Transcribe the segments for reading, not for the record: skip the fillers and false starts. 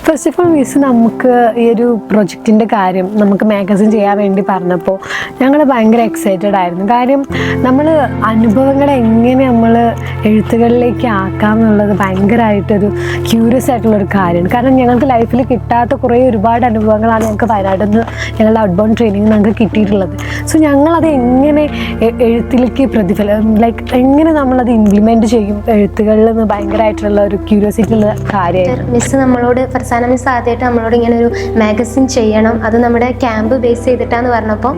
First of all miss നമുക്ക് ഈ ഒരു പ്രൊജക്റ്റിൻ്റെ കാര്യം നമുക്ക് മാഗസിൻ ചെയ്യാൻ വേണ്ടി പറഞ്ഞപ്പോൾ ഞങ്ങൾ ഭയങ്കര എക്സൈറ്റഡ് ആയിരുന്നു. കാര്യം നമ്മൾ അനുഭവങ്ങളെ എങ്ങനെ നമ്മൾ എഴുത്തുകളിലേക്ക് ആക്കാം എന്നുള്ളത് ഭയങ്കരമായിട്ടൊരു ക്യൂരിയസ് ആയിട്ടുള്ളൊരു കാര്യമാണ്. കാരണം ഞങ്ങൾക്ക് ലൈഫിൽ കിട്ടാത്ത ഒരുപാട് അനുഭവങ്ങളാണ് ഞങ്ങൾക്ക് വയനാട്ടിൽ നിന്ന് ഞങ്ങളുടെ ഔട്ട്ബൗണ്ട് ട്രെയിനിങ് ഞങ്ങൾക്ക് കിട്ടിയിട്ടുള്ളത്. സോ ഞങ്ങളത് എങ്ങനെ എഴുത്തിലേക്ക് ലൈക്ക് എങ്ങനെ നമ്മളത് ഇംപ്ലിമെൻറ്റ് ചെയ്യും എഴുത്തുകളിൽ നിന്ന് ഭയങ്കരമായിട്ടുള്ള ഒരു ക്യൂരിയോസിറ്റി ഉള്ള കാര്യമായിരുന്നു. മിസ് നമ്മളോട് ഫർസാന മിസ് ആദ്യമായിട്ട് നമ്മളോട് ഇങ്ങനെ ഒരു മാഗസിൻ ചെയ്യണം, അത് നമ്മുടെ ക്യാമ്പ് ബേസ് ചെയ്തിട്ടാന്ന് പറഞ്ഞപ്പോൾ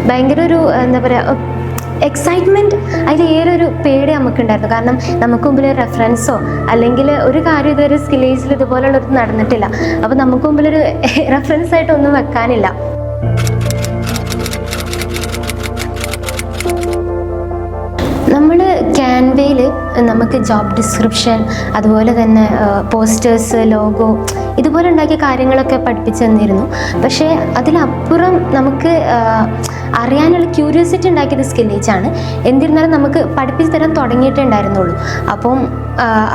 ഭയങ്കര ഒരു എന്താ പറയുക എക്സൈറ്റ്മെൻറ്റ്, അതിലേറെ ഒരു പേടി നമുക്കുണ്ടായിരുന്നു. കാരണം നമുക്ക് മുമ്പിൽ റെഫറൻസോ അല്ലെങ്കിൽ ഒരു കാര്യം ഇതുവരെ സ്കില്ലേജിൽ ഇതുപോലുള്ളൊരു നടന്നിട്ടില്ല. അപ്പോൾ നമുക്ക് മുമ്പിലൊരു റെഫറൻസ് ആയിട്ട് ഒന്നും വെക്കാനില്ല. നമ്മൾ ക്യാൻവയിൽ നമുക്ക് ജോബ് ഡിസ്ക്രിപ്ഷൻ, അതുപോലെ തന്നെ പോസ്റ്റേഴ്സ്, ലോഗോ ഇതുപോലെ ഉണ്ടാക്കിയ കാര്യങ്ങളൊക്കെ പഠിപ്പിച്ചു തന്നിരുന്നു. പക്ഷേ അതിലപ്പുറം നമുക്ക് അറിയാനുള്ള ക്യൂരിയോസിറ്റി ഉണ്ടാക്കിയത് സ്കില്ലേജാണ്. എന്നിരുന്നാലും നമുക്ക് പഠിപ്പിച്ച് തരാൻ തുടങ്ങിയിട്ടേ ഉണ്ടായിരുന്നുള്ളൂ. അപ്പം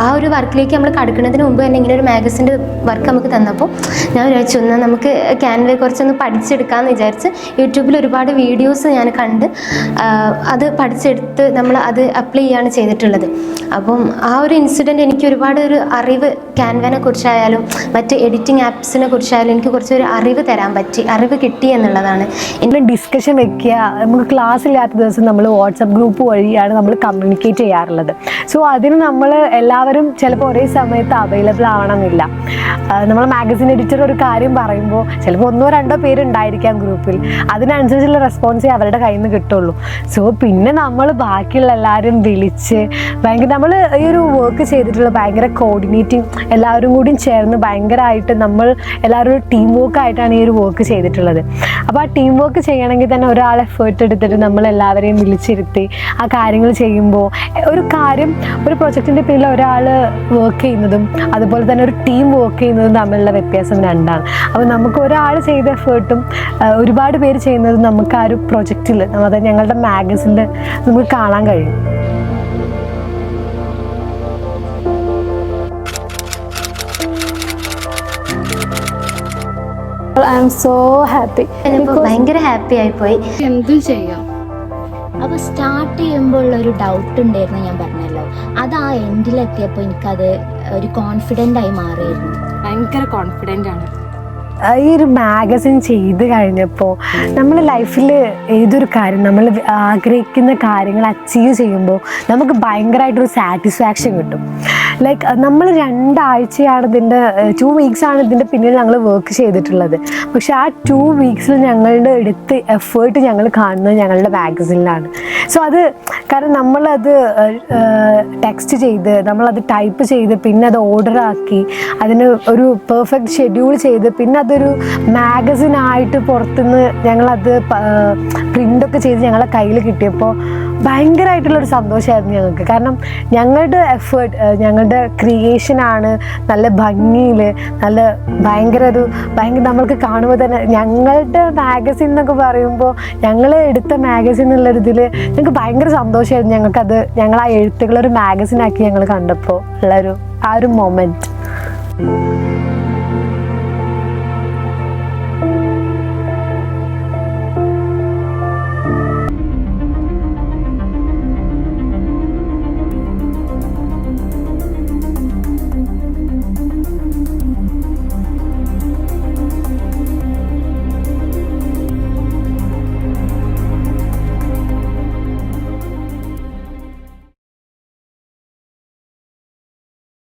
ആ ഒരു വർക്കിലേക്ക് നമ്മൾ കടക്കുന്നതിന് മുമ്പ് തന്നെ ഇങ്ങനെ ഒരു മാഗസിൻ്റെ വർക്ക് നമുക്ക് തന്നപ്പോൾ ഞാൻ വിചാരിച്ചു എന്നാൽ നമുക്ക് ക്യാൻവയെ കുറച്ചൊന്ന് പഠിച്ചെടുക്കാമെന്ന് വിചാരിച്ച് യൂട്യൂബിൽ ഒരുപാട് വീഡിയോസ് ഞാൻ കണ്ട് അത് പഠിച്ചെടുത്ത് നമ്മൾ അത് അപ്ലൈ ചെയ്യാണ് ചെയ്തിട്ടുള്ളത്. അപ്പം ആ ഒരു ഇൻസിഡൻറ്റ് എനിക്ക് ഒരുപാട് ഒരു അറിവ് ക്യാൻവനെ കുറിച്ചായാലും മറ്റ് എഡിറ്റിംഗ് ആപ്സിനെ കുറിച്ചായാലും എനിക്ക് കുറച്ചൊരു അറിവ് കിട്ടി എന്നുള്ളതാണ്. എൻ്റെ ഡിസ്കഷൻ വെക്കുക, നമുക്ക് ക്ലാസ് ഇല്ലാത്ത ദിവസം നമ്മൾ വാട്സപ്പ് ഗ്രൂപ്പ് വഴിയാണ് നമ്മൾ കമ്മ്യൂണിക്കേറ്റ് ചെയ്യാറുള്ളത്. സോ അതിന് നമ്മൾ എല്ലാവരും ചിലപ്പോൾ ഒരേ സമയത്ത് അവൈലബിൾ ആവണമെന്നില്ല. നമ്മൾ മാഗസിൻ എഡിറ്റർ ഒരു കാര്യം പറയുമ്പോൾ ചിലപ്പോൾ 1-2 പേരുണ്ടായിരിക്കാം ഗ്രൂപ്പിൽ, അതിനനുസരിച്ചുള്ള റെസ്പോൺസേ അവരുടെ കയ്യിൽ നിന്ന് കിട്ടുള്ളൂ. സോ പിന്നെ നമ്മൾ ബാക്കിയുള്ള എല്ലാവരും വിളിച്ച് നമ്മൾ ഈ ഒരു വർക്ക് ചെയ്തിട്ടുള്ള ഭയങ്കര കോർഡിനേറ്റിംഗ്, എല്ലാവരും കൂടി ചേർന്ന് ഭയങ്കരമായിട്ട് നമ്മൾ എല്ലാവരും ഒരു ടീം വർക്ക് ആയിട്ടാണ് ഈ ഒരു വർക്ക് ചെയ്തിട്ടുള്ളത്. അപ്പോൾ ആ ടീം വർക്ക് ചെയ്യണമെങ്കിൽ തന്നെ ഒരാൾ എഫേർട്ട് എടുത്തിട്ട് നമ്മളെല്ലാവരെയും വിളിച്ചിരുത്തി ആ കാര്യങ്ങൾ ചെയ്യുമ്പോൾ ഒരു പ്രൊജക്റ്റിൻ്റെ പേരിൽ ഒരാൾ വർക്ക് ചെയ്യുന്നതും അതുപോലെ തന്നെ ഒരു ടീം വർക്ക് ചെയ്യുന്നതും തമ്മിലുള്ള വ്യത്യാസം രണ്ടാണ്. അപ്പോൾ നമുക്ക് ഒരാൾ ചെയ്ത എഫേർട്ടും ഒരുപാട് പേര് ചെയ്യുന്നതും നമുക്ക് ആ ഒരു പ്രൊജക്റ്റിൽ അതായത് ഞങ്ങളുടെ മാഗസിനിൽ നമുക്ക് കാണാൻ കഴിയും. I am so happy. ഭയങ്കര ഹാപ്പി ആയിപ്പോയി. എന്തും ചെയ്യാം. അപ്പോൾ സ്റ്റാർട്ട് ചെയ്യുമ്പോൾ ഉള്ളൊരു ഡൗട്ട് ഉണ്ടായിരുന്നു, ഞാൻ പറഞ്ഞല്ലോ. അത് ആ എൻഡിലെത്തിയപ്പോൾ എനിക്കത് ഒരു കോൺഫിഡൻ്റ് ആയി മാറിയിരുന്നു. ഭയങ്കര കോൺഫിഡൻ്റ് ആണ്. ഈ ഒരു മാഗസിൻ ചെയ്ത് കഴിഞ്ഞപ്പോൾ നമ്മൾ ലൈഫിൽ ഏതൊരു കാര്യം നമ്മൾ ആഗ്രഹിക്കുന്ന കാര്യങ്ങൾ അച്ചീവ് ചെയ്യുമ്പോൾ നമുക്ക് ഭയങ്കരമായിട്ടൊരു സാറ്റിസ്ഫാക്ഷൻ കിട്ടും. ലൈക്ക് നമ്മൾ 2 ആഴ്ചയാണ് 2 വീക്സാണ് ഇതിൻ്റെ പിന്നിൽ ഞങ്ങൾ വർക്ക് ചെയ്തിട്ടുള്ളത്. പക്ഷെ ആ 2 വീക്സിൽ ഞങ്ങളുടെ എടുത്ത് എഫേർട്ട് ഞങ്ങൾ കാണുന്നത് ഞങ്ങളുടെ മാഗസിനിലാണ്. സോ അത് കാരണം നമ്മളത് ടെക്സ്റ്റ് ചെയ്ത് നമ്മളത് ടൈപ്പ് ചെയ്ത് പിന്നെ അത് ഓർഡറാക്കി അതിന് ഒരു പെർഫെക്റ്റ് ഷെഡ്യൂൾ ചെയ്ത് പിന്നെ അതൊരു മാഗസിനായിട്ട് പുറത്തുനിന്ന് ഞങ്ങളത് പ്രിൻ്റൊക്കെ ചെയ്ത് ഞങ്ങളെ കയ്യിൽ കിട്ടിയപ്പോൾ ഭയങ്കരമായിട്ടുള്ളൊരു സന്തോഷമായിരുന്നു ഞങ്ങൾക്ക്. കാരണം ഞങ്ങളുടെ എഫേർട്ട്, ഞങ്ങളുടെ ക്രിയേഷനാണ് നല്ല ഭംഗിയിൽ ഭയങ്കര നമ്മൾക്ക് കാണുമ്പോൾ തന്നെ ഞങ്ങളുടെ മാഗസിൻ എന്നൊക്കെ പറയുമ്പോൾ ഞങ്ങൾ എടുത്ത മാഗസിൻ എന്നുള്ളൊരിതിൽ ഞങ്ങൾക്ക് ഭയങ്കര സന്തോഷമായിരുന്നു. ഞങ്ങൾ ആ എഴുത്തുകളൊരു മാഗസിനാക്കി ഞങ്ങൾ കണ്ടപ്പോൾ ഉള്ളൊരു ആ ഒരു മൊമെൻറ്റ്.